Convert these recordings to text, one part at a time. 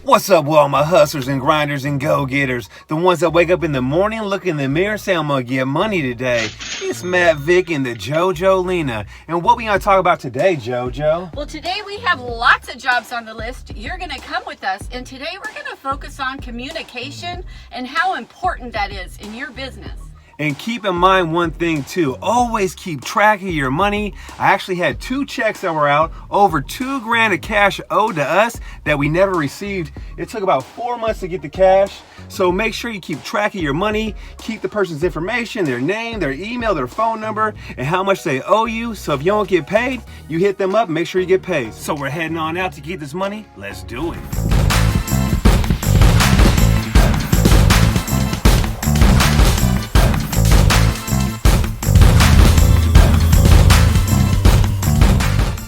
What's up with all my hustlers and grinders and go-getters? The ones that wake up in the morning, look in the mirror, say I'm gonna get money today. It's Matt, Vic, and the JoJo Lena. And what we gonna talk about today, JoJo? Well, today we have lots of jobs on the list. You're gonna come with us, and today we're gonna focus on communication and how important that is in your business. And keep in mind one thing too, always keep track of your money. I actually had 2 checks that were out, over $2,000 of cash owed to us that we never received. It took about 4 months to get the cash. So make sure you keep track of your money, keep the person's information, their name, their email, their phone number, and how much they owe you. So if you don't get paid, you hit them up and make sure you get paid. So we're heading on out to get this money. Let's do it.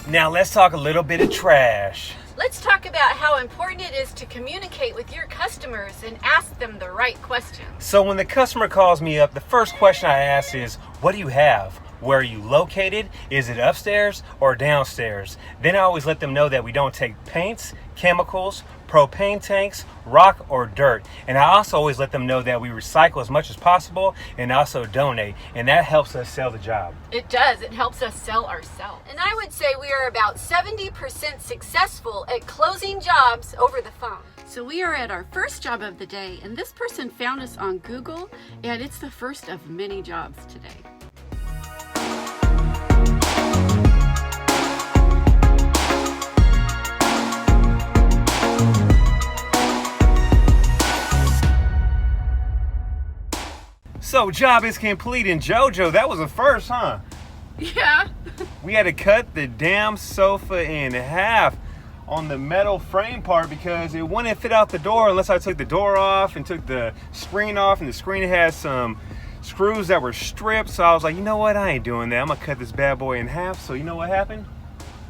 Now let's talk a little bit of trash. Let's talk about how important it is to communicate with your customers and ask them the right questions. So when the customer calls me up, the first question I ask is, what do you have? Where are you located? Is it upstairs or downstairs? Then I always let them know that we don't take paints, chemicals, propane tanks, rock, or dirt. And I also always let them know that we recycle as much as possible and also donate. And that helps us sell the job. It does. It helps us sell ourselves. And I would say we are about 70% successful at closing jobs over the phone. So we are at our first job of the day, and this person found us on Google, and it's the first of many jobs today. So job is complete, and JoJo, that was a first, huh? Yeah. We had to cut the damn sofa in half on the metal frame part because it wouldn't fit out the door unless I took the door off and took the screen off, and the screen had some screws that were stripped. So I was like, you know what, I ain't doing that. I'm gonna cut this bad boy in half. So you know what happened?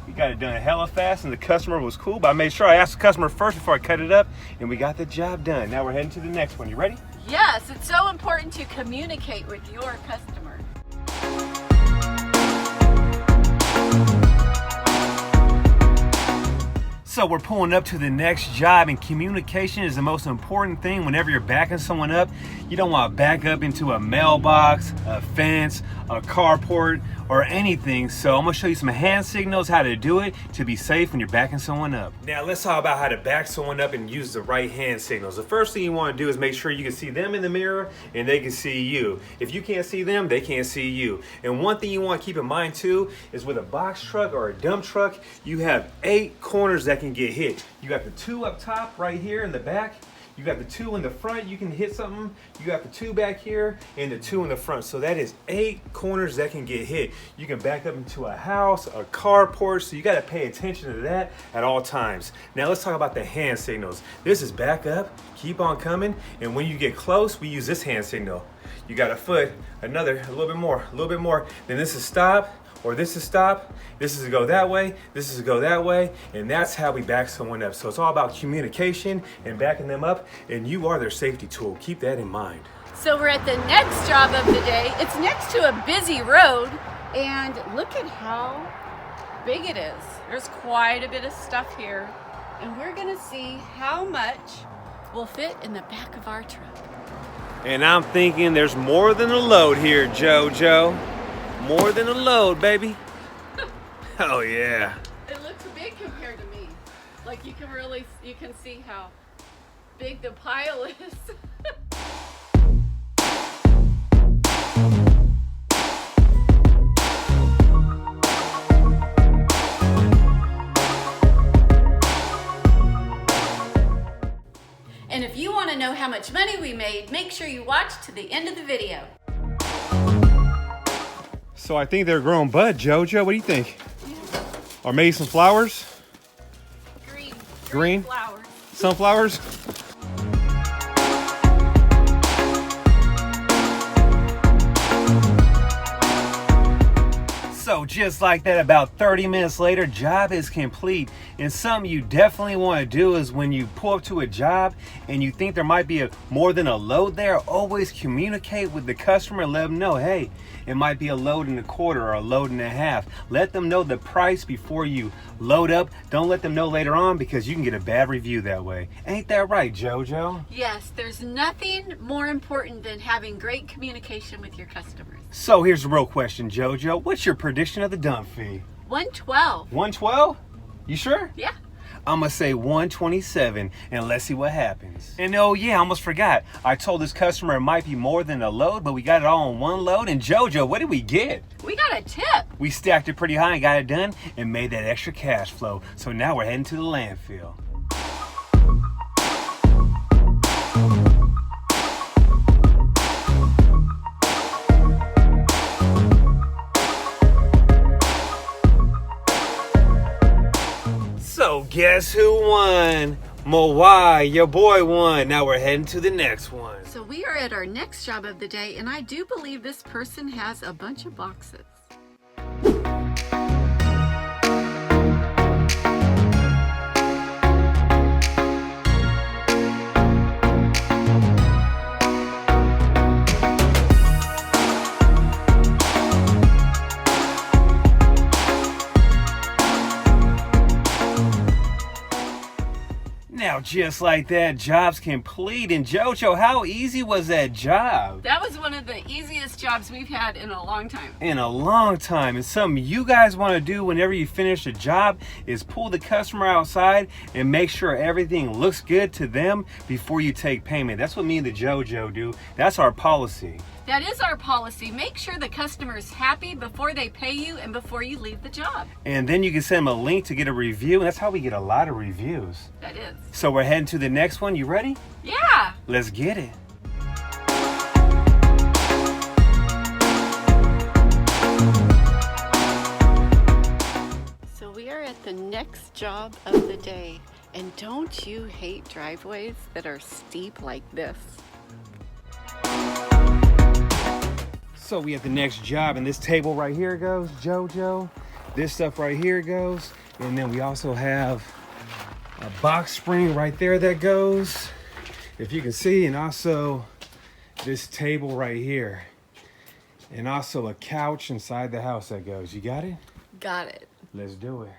We got it done hella fast, and the customer was cool, but I made sure I asked the customer first before I cut it up, and we got the job done. Now we're heading to the next one. You ready? Yes, it's so important to communicate with your customer. So we're pulling up to the next job, and communication is the most important thing whenever you're backing someone up. You don't want to back up into a mailbox, a fence, a carport, or anything. So I'm gonna show you some hand signals, how to do it to be safe when you're backing someone up. Now let's talk about how to back someone up and use the right hand signals. The first thing you want to do is make sure you can see them in the mirror and they can see you. If you can't see them, they can't see you. And one thing you want to keep in mind too is with a box truck or a dump truck, you have 8 corners that can get hit. You got the 2 up top right here in the back. You got the 2 in the front, you can hit something. You got the 2 back here and the 2 in the front. So that is 8 corners that can get hit. You can back up into a house, a carport, so you gotta pay attention to that at all times. Now let's talk about the hand signals. This is back up, keep on coming, and when you get close, we use this hand signal. You got a foot, another, a little bit more. Then this is stop, or this is stop, this is to go that way, this is to go that way, and that's how we back someone up. So it's all about communication and backing them up, and you are their safety tool. Keep that in mind. So we're at the next job of the day. It's next to a busy road, and look at how big it is. There's quite a bit of stuff here, and we're gonna see how much will fit in the back of our truck. And I'm thinking there's more than a load here, JoJo. More than a load, baby. Oh yeah. It looks big compared to me. Like you can see how big the pile is. And if you want to know how much money we made, make sure you watch to the end of the video. So I think they're growing bud, JoJo. What do you think? Yeah. Or maybe some flowers? Green flowers. Sunflowers? So just like that, about 30 minutes later, job is complete. And something you definitely want to do is when you pull up to a job and you think there might be more than a load there, always communicate with the customer and let them know, hey, it might be a load and a quarter or a load and a half. Let them know the price before you load up. Don't let them know later on, because you can get a bad review that way. Ain't that right, JoJo? Yes, there's nothing more important than having great communication with your customers. So here's the real question, JoJo. What's your prediction of the dump fee? 112. 112? You sure? Yeah. I'm gonna say 127, and let's see what happens. And oh yeah, I almost forgot. I told this customer it might be more than a load, but we got it all on one load. And JoJo, what did we get? We got a tip. We stacked it pretty high and got it done and made that extra cash flow. So now we're heading to the landfill. So guess who won? Mowai, your boy won. Now we're heading to the next one. So we are at our next job of the day, and I do believe this person has a bunch of boxes. Now, just like that, job's complete. And JoJo, how easy was that job? That was one of the easiest jobs we've had in a long time. In a long time. And something you guys want to do whenever you finish a job is pull the customer outside and make sure everything looks good to them before you take payment. That's what me and the JoJo do. That's our policy. That is our policy. Make sure the customer is happy before they pay you and before you leave the job. And then you can send them a link to get a review. And that's how we get a lot of reviews. That is. So we're heading to the next one. You ready? Yeah. Let's get it. So we are at the next job of the day. And don't you hate driveways that are steep like this? So we have the next job, and this table right here goes, JoJo. This stuff right here goes. And then we also have a box spring right there that goes, if you can see, and also this table right here. And also a couch inside the house that goes. You got it? Got it. Let's do it.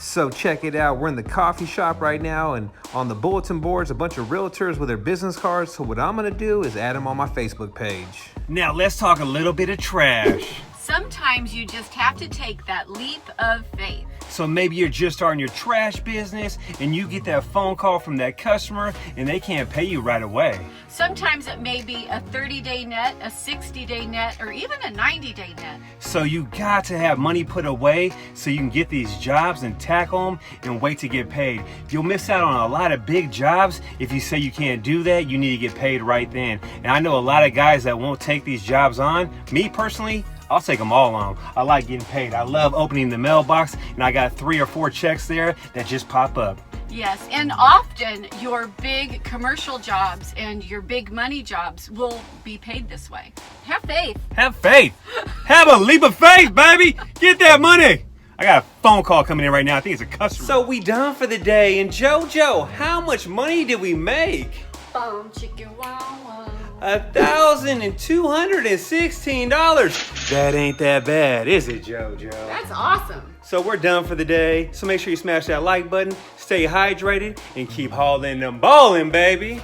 So check it out, we're in the coffee shop right now, and on the bulletin boards, a bunch of realtors with their business cards. So what I'm gonna do is add them on my Facebook page. Now let's talk a little bit of trash. Sometimes you just have to take that leap of faith. So maybe you're just starting your trash business and you get that phone call from that customer and they can't pay you right away. Sometimes it may be a 30-day net, a 60-day net, or even a 90-day net. So you got to have money put away so you can get these jobs and tackle them and wait to get paid. You'll miss out on a lot of big jobs if you say you can't do that. You need to get paid right then. And I know a lot of guys that won't take these jobs on. Me personally, I'll take them all on. I like getting paid. I love opening the mailbox, and I got 3 or 4 checks there that just pop up. Yes, and often your big commercial jobs and your big money jobs will be paid this way. Have faith. Have faith. Have a leap of faith, baby. Get that money. I got a phone call coming in right now. I think it's a customer. So we done for the day. And JoJo, how much money did we make? Boom, chicken, wow, wow. $1,216. That ain't that bad, is it, JoJo? That's awesome. So we're done for the day. So make sure you smash that like button, stay hydrated, and keep hauling them ballin', baby.